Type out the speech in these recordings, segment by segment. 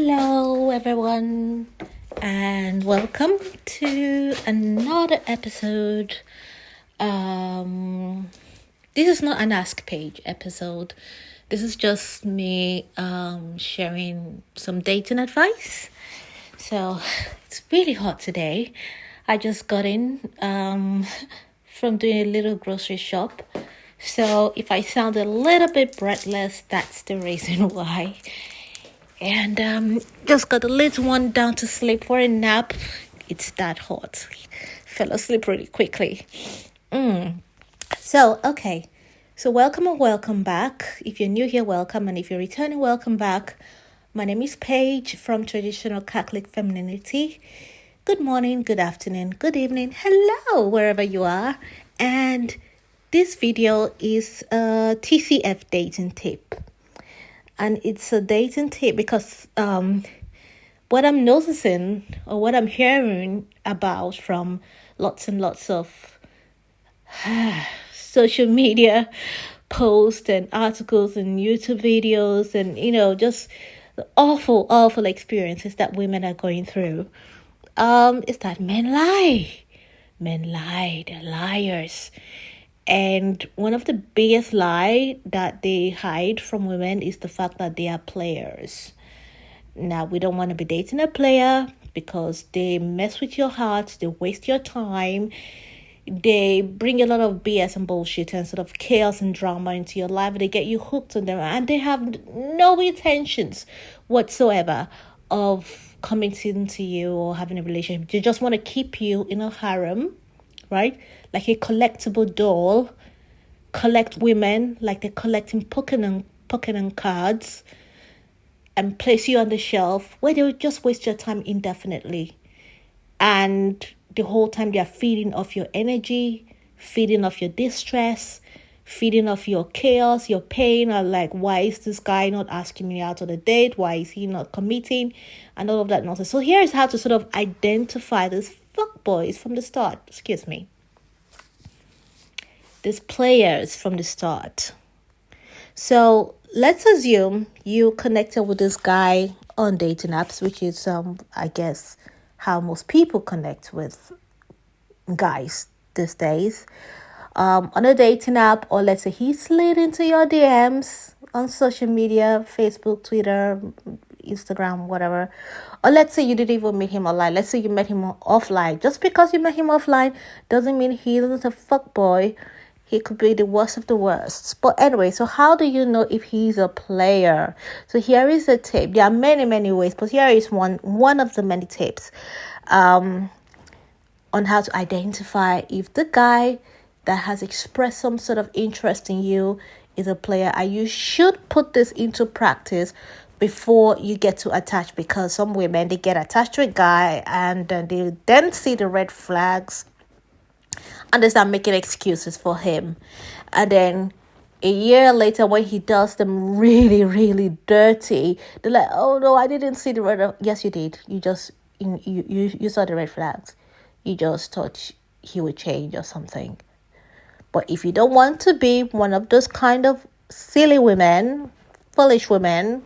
Hello, everyone, and welcome to another episode. This is not an Ask Page episode. This is just me sharing some dating advice. So it's really hot today. I just got in from doing a little grocery shop. So if I sound a little bit breathless, that's the reason why. And just got the little one down to sleep for a nap. It's that hot. Fell asleep really quickly. So welcome and welcome back. If you're new here, welcome. And if you're returning, welcome back. My name is Paige from Traditional Catholic Femininity. Good morning, good afternoon, good evening. Hello, wherever you are. And this video is a TCF dating tip. And it's a dating tip because what I'm noticing or what I'm hearing about from lots and lots of social media posts and articles and YouTube videos and, just the awful experiences that women are going through is that men lie. Men lie. They're liars. And one of the biggest lie that they hide from women is the fact that they are players. Now, we don't want to be dating a player because they mess with your heart, they waste your time, they bring a lot of BS and bullshit and sort of chaos and drama into your life. They get you hooked on them and they have no intentions whatsoever of committing to you or having a relationship. They just want to keep you in a harem, right? Like a collectible doll, collect women like they're collecting Pokemon cards and place you on the shelf where they will just waste your time indefinitely. And the whole time they are feeding off your energy, feeding off your distress, feeding off your chaos, your pain, or like, why is this guy not asking me out on a date? Why is he not committing? And all of that nonsense. So here's how to sort of identify these fuckboys from the start. Excuse me. These players from the start. So let's assume you connected with this guy on dating apps, which is, I guess, how most people connect with guys these days. On a dating app, or let's say he slid into your DMs on social media, Facebook, Twitter, Instagram, whatever. Or let's say you didn't even meet him online. Let's say you met him offline. Just because you met him offline doesn't mean he isn't a fuckboy. He could be the worst of the worst. But anyway, so how do you know if he's a player? So here is a tip. There are many ways, but here is one of the many tips on how to identify if the guy that has expressed some sort of interest in you is a player. And you should put this into practice before you get to attach, because some women, they get attached to a guy and they then see the red flags and they start making excuses for him. And then a year later, when he does them really dirty, they're like, oh no, I didn't see the red. Yes, you did. You just you saw the red flags. You just thought he would change or something. But if you don't want to be one of those kind of silly women, foolish women,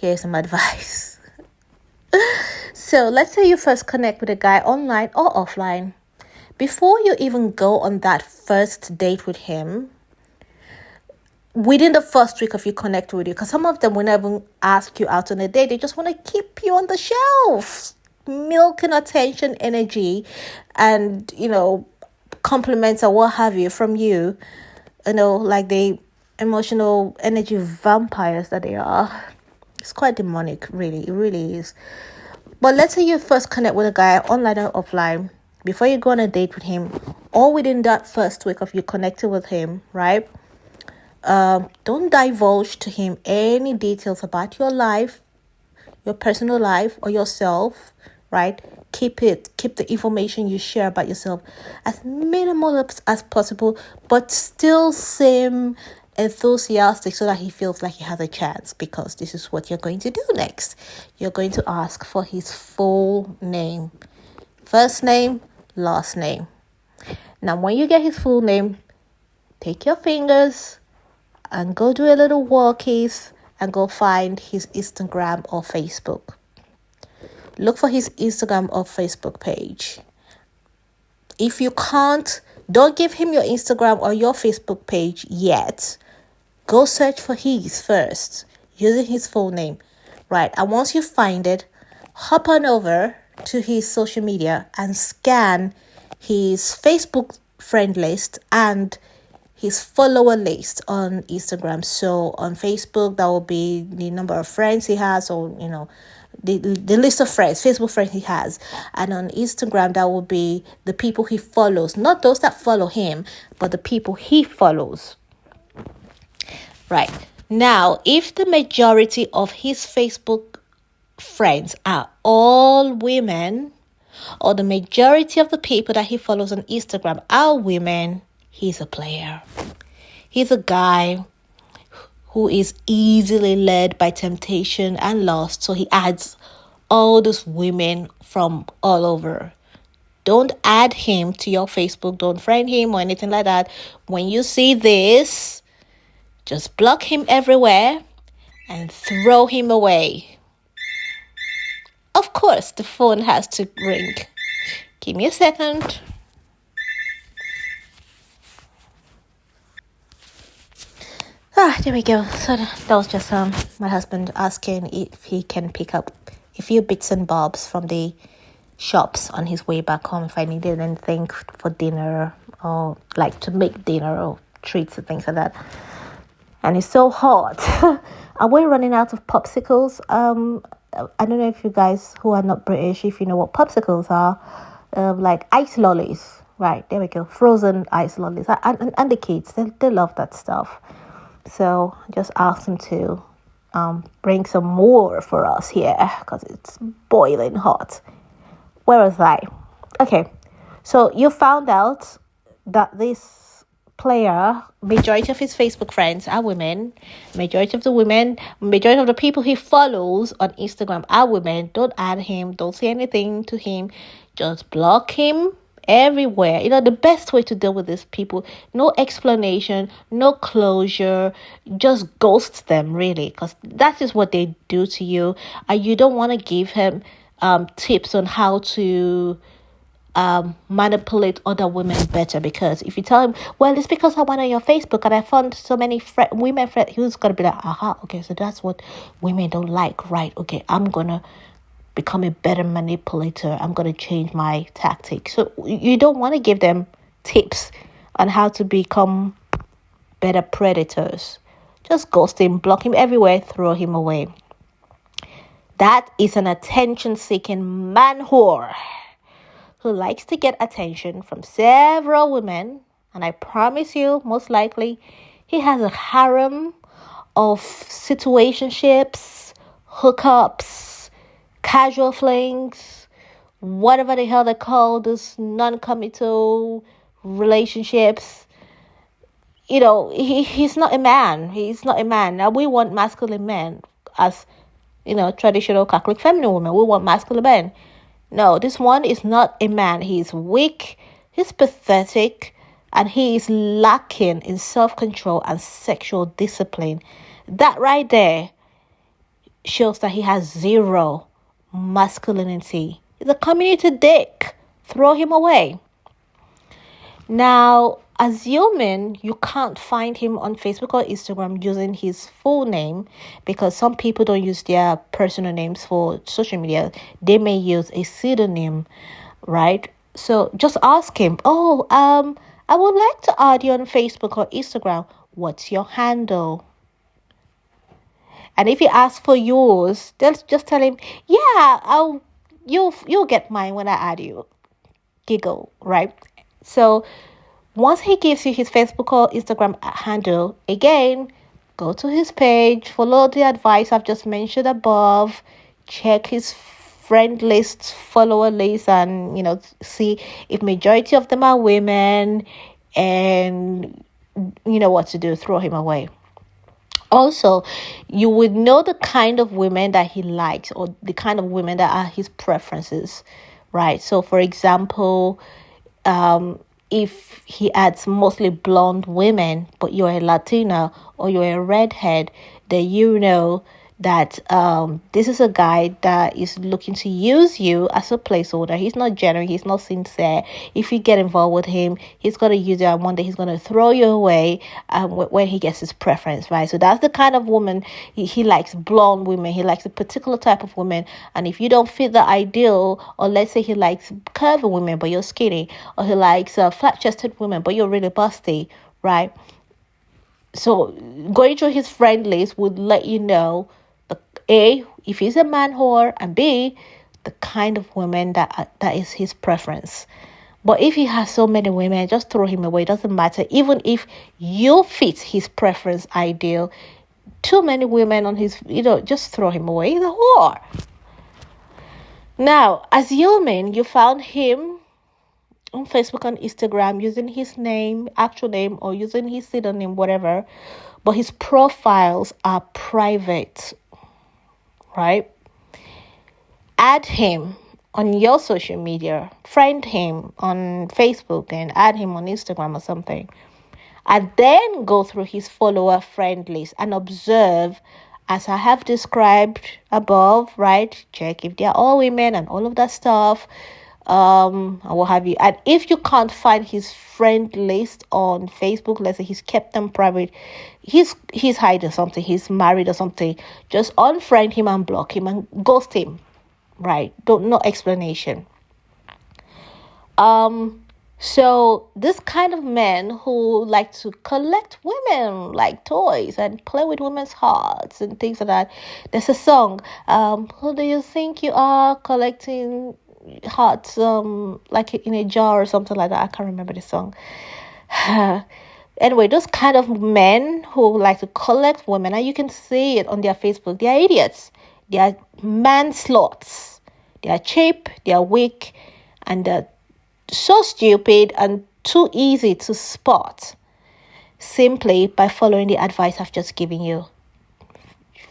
here's some advice. So let's say you first connect with a guy online or offline. Before you even go on that first date with him, within the first week of you connecting with you, because some of them will never ask you out on a date, they just want to keep you on the shelf, milking attention, energy, and, compliments or what have you from you, like the emotional energy vampires that they are. It's quite demonic, really. It really is. But let's say you first connect with a guy online or offline. Before you go on a date with him, or within that first week of you connecting with him, right? Don't divulge to him any details about your life, your personal life, or yourself, right? Keep the information you share about yourself as minimal as possible, but still seem enthusiastic so that he feels like he has a chance, because this is what you're going to do next. You're going to ask for his full name. First name, last name. Now, when you get his full name, take your fingers and go do a little walkies and go find his Instagram or Facebook. Look for his Instagram or Facebook page. If you can't, don't give him your Instagram or your Facebook page yet. Go search for his first, using his full name, right? And once you find it, hop on over to his social media and scan his Facebook friend list and his follower list on Instagram. So on Facebook, that will be the number of friends he has, or the list of friends, Facebook friends he has. And on Instagram, that will be the people he follows, not those that follow him, but the people he follows. Right. Now, if the majority of his Facebook friends are all women, or the majority of the people that he follows on Instagram are women, he's a player. He's a guy who is easily led by temptation and lust. So he adds all those women from all over. Don't add him to your Facebook. Don't friend him or anything like that. When you see this, just block him everywhere and throw him away. Of course, the phone has to ring. Give me a second. There we go. So that was just my husband asking if he can pick up a few bits and bobs from the shops on his way back home, if I needed anything for dinner, or like to make dinner or treats and things like that. And it's so hot. Are we running out of popsicles? I don't know if you guys who are not British, if you know what popsicles are. Like ice lollies. Right, there we go. Frozen ice lollies. And the kids, they love that stuff. So just ask them to bring some more for us here, because it's boiling hot. Where was I? Okay, so you found out that this player, majority of his Facebook friends are women. Majority of the people he follows on Instagram are women. Don't add him. Don't say anything to him. Just block him everywhere. The best way to deal with these people, no explanation, no closure, just ghost them, really, because that is what they do to you. And you don't want to give him tips on how to manipulate other women better, because if you tell him, well, it's because I went on your Facebook and I found so many women friends, he's gonna be like, okay, so that's what women don't like, right? Okay, I'm gonna become a better manipulator. I'm going to change my tactics. So you don't want to give them tips on how to become better predators. Just ghost him, block him everywhere, throw him away. That is an attention-seeking man whore who likes to get attention from several women. And I promise you, most likely, he has a harem of situationships, hookups, casual flings, whatever the hell they call this, non-committal relationships. He's not a man. He's not a man. Now, we want masculine men as, traditional Catholic feminine women. We want masculine men. No, this one is not a man. He's weak, he's pathetic, and he is lacking in self-control and sexual discipline. That right there shows that he has zero masculinity. He's a community dick. Throw him away. Now, assuming you can't find him on Facebook or Instagram using his full name, because some people don't use their personal names for social media, they may use a pseudonym, right? So just ask him, I would like to add you on Facebook or Instagram. What's your handle? And if he asks for yours, they'll just tell him, yeah, you'll get mine when I add you. Giggle, right? So once he gives you his Facebook or Instagram handle, again, go to his page, follow the advice I've just mentioned above, check his friend list, follower list, and see if majority of them are women, and you know what to do. Throw him away. Also, you would know the kind of women that he likes, or the kind of women that are his preferences, right? So, for example, if he adds mostly blonde women, but you're a Latina or you're a redhead, then you know that this is a guy that is looking to use you as a placeholder. He's not genuine, he's not sincere. If you get involved with him, he's going to use you, and one day he's going to throw you away when he gets his preference, right? So that's the kind of woman he likes. Blonde women, he likes a particular type of woman. And if you don't fit the ideal, or let's say he likes curvy women but you're skinny, or he likes flat-chested women but you're really busty, right? So going through his friend list would let you know, A, if he's a man whore, and B, the kind of women that is his preference. But if he has so many women, just throw him away. It doesn't matter. Even if you fit his preference ideal, too many women on his, just throw him away. He's a whore. Now, assuming you found him on Facebook and Instagram using his name, actual name, or using his pseudonym, whatever, but his profiles are private, right? Add him on your social media, friend him on Facebook, and add him on Instagram or something, and then go through his follower friend list and observe, as I have described above, right? Check if they're all women and all of that stuff, and what have you. And if you can't find his friend list on Facebook, let's say he's kept them private, he's hiding something, he's married or something, just unfriend him and block him and ghost him, right? No explanation. So this kind of men who like to collect women like toys and play with women's hearts and things like that. There's a song, who do you think you are, collecting hearts, like in a jar or something like that. I can't remember the song. Anyway, those kind of men who like to collect women, and you can see it on their Facebook, they are idiots. They are man slots. They are cheap, they are weak, and they're so stupid and too easy to spot simply by following the advice I've just given you.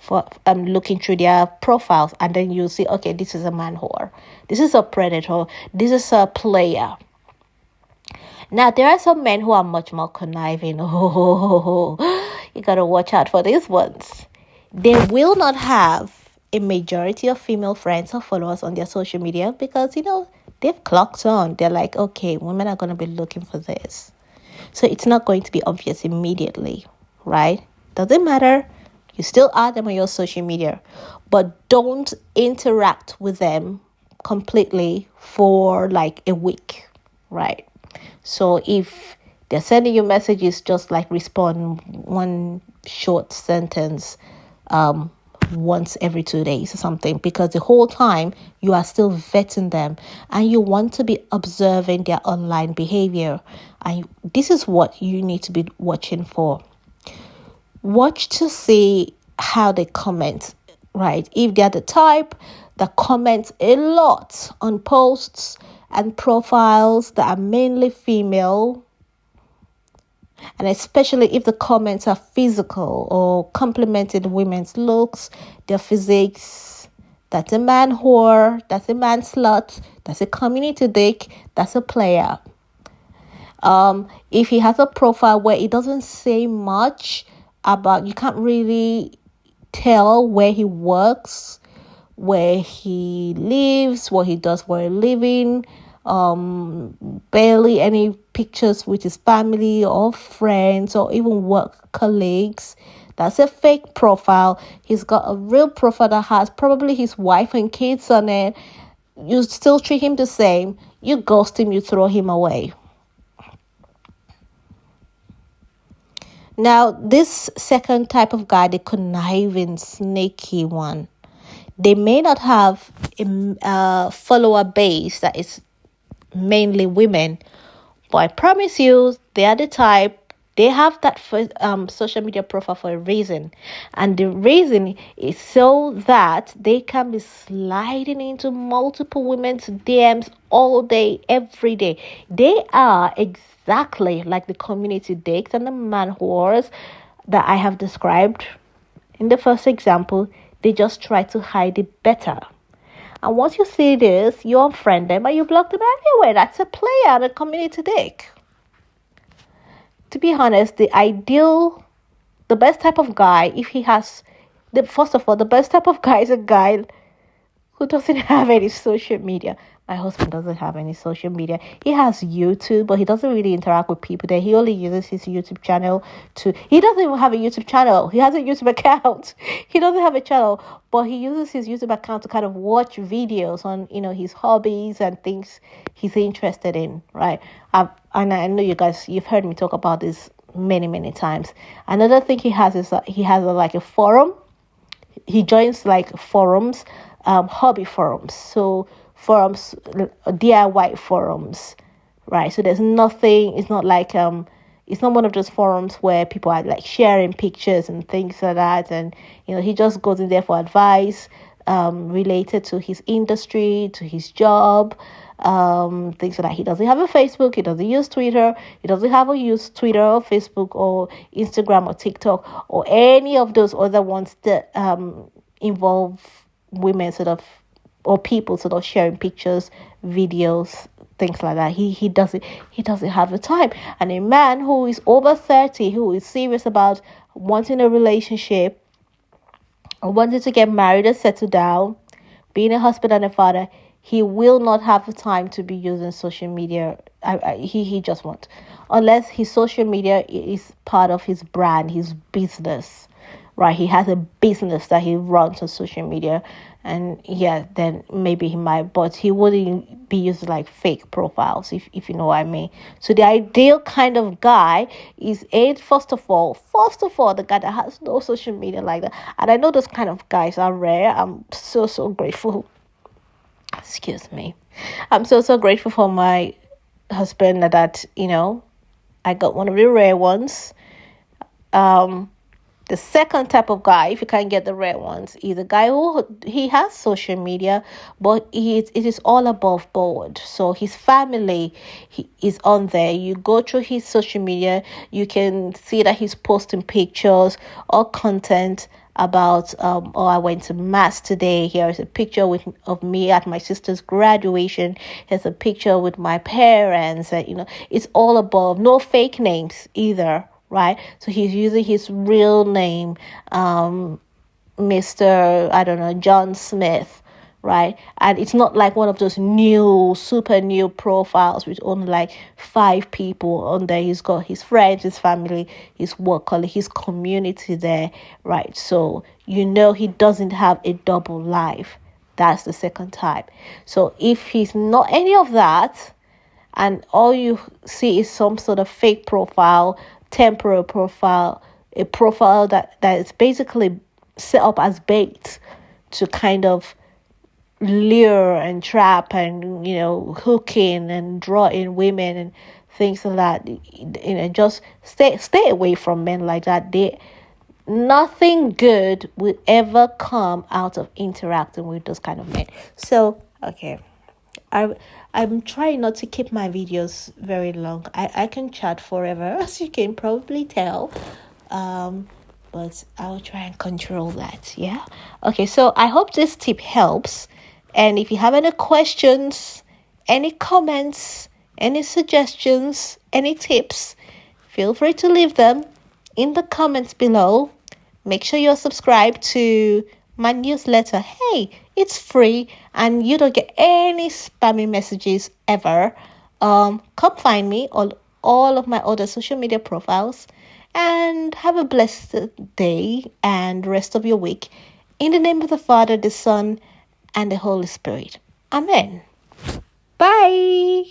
For looking through their profiles, and then you see, okay, this is a man whore, this is a predator, this is a player. Now there are some men who are much more conniving. You gotta watch out for these ones. They will not have a majority of female friends or followers on their social media because they've clocked on. They're like, okay, women are gonna be looking for this, so it's not going to be obvious immediately, right? Doesn't matter. You still add them on your social media, but don't interact with them completely for like a week, right? So if they're sending you messages, just like respond one short sentence once every 2 days or something, because the whole time you are still vetting them and you want to be observing their online behavior. And this is what you need to be watching for. Watch to see how they comment, right? If they're the type that comments a lot on posts and profiles that are mainly female, and especially if the comments are physical or complimenting women's looks, their physiques, that's a man whore, that's a man slut, that's a community dick, that's a player. If he has a profile where it doesn't say much about, you can't really tell where he works, where he lives, what he does for a living, barely any pictures with his family or friends or even work colleagues, that's a fake profile. He's got a real profile that has probably his wife and kids on it. You still treat him the same. You ghost him, you throw him away. Now, this second type of guy, the conniving, sneaky one, they may not have a follower base that is mainly women, but I promise you, they are the type, they have that social media profile for a reason. And the reason is so that they can be sliding into multiple women's DMs all day, every day. They are exactly like the community dicks and the man whores that I have described in the first example. They just try to hide it better. And once you see this, you unfriend them and you block them anyway. That's a player and a community dick. To be honest, the ideal the best type of guy, if he has, first of all, the best type of guy is a guy who doesn't have any social media. My husband doesn't have any social media. He has YouTube, but he doesn't really interact with people there. He only uses his YouTube channel he doesn't even have a YouTube channel. He has a YouTube account. He doesn't have a channel, but he uses his YouTube account to kind of watch videos on, his hobbies and things he's interested in, right? And I know you guys, you've heard me talk about this many, many times. Another thing he has is that he has like a forum. He joins like forums, hobby forums. So forums, DIY forums, right? So there's nothing, it's not like, it's not one of those forums where people are like sharing pictures and things like that. And, he just goes in there for advice, related to his industry, to his job, things like that. He doesn't have a Facebook. He doesn't use Twitter. He doesn't use Twitter or Facebook or Instagram or TikTok or any of those other ones that, involve women or people sort of sharing pictures, videos, things like that. He doesn't have the time. And a man who is over 30, who is serious about wanting a relationship or wanting to get married and settle down, being a husband and a father, he will not have the time to be using social media. He just won't, unless his social media is part of his brand, his business. Right, he has a business that he runs on social media, and then maybe he might, but he wouldn't be using like fake profiles, if you know what I mean. So the ideal kind of guy is first of all, the guy that has no social media like that. And I know those kind of guys are rare. I'm so grateful. Excuse me. I'm so grateful for my husband that I got one of the rare ones. The second type of guy, if you can't get the rare ones, is a guy who he has social media, but it is all above board. So his family is on there. You go through his social media, you can see that he's posting pictures or content about I went to mass today. Here's a picture of me at my sister's graduation. Here's a picture with my parents. It's all above. No fake names either. Right, so he's using his real name, Mr. John Smith, right? And it's not like one of those super new profiles with only like 5 people on there. He's got his friends, his family, his work colleague, his community there, right? So he doesn't have a double life. That's the second type. So if he's not any of that, and all you see is some sort of fake profile, temporary profile, a profile that is basically set up as bait to kind of lure and trap and hook in and draw in women and things like that. Just stay away from men like that. Nothing good will ever come out of interacting with those kind of men. So okay, I'm trying not to keep my videos very long. I can chat forever, as you can probably tell. But I'll try and control that. Yeah. Okay, so I hope this tip helps. And if you have any questions, any comments, any suggestions, any tips, feel free to leave them in the comments below. Make sure you're subscribed to my newsletter. Hey, it's free and you don't get any spammy messages ever. Come find me on all of my other social media profiles, and have a blessed day and rest of your week. In the name of the Father, the Son, and the Holy Spirit. Amen. Bye.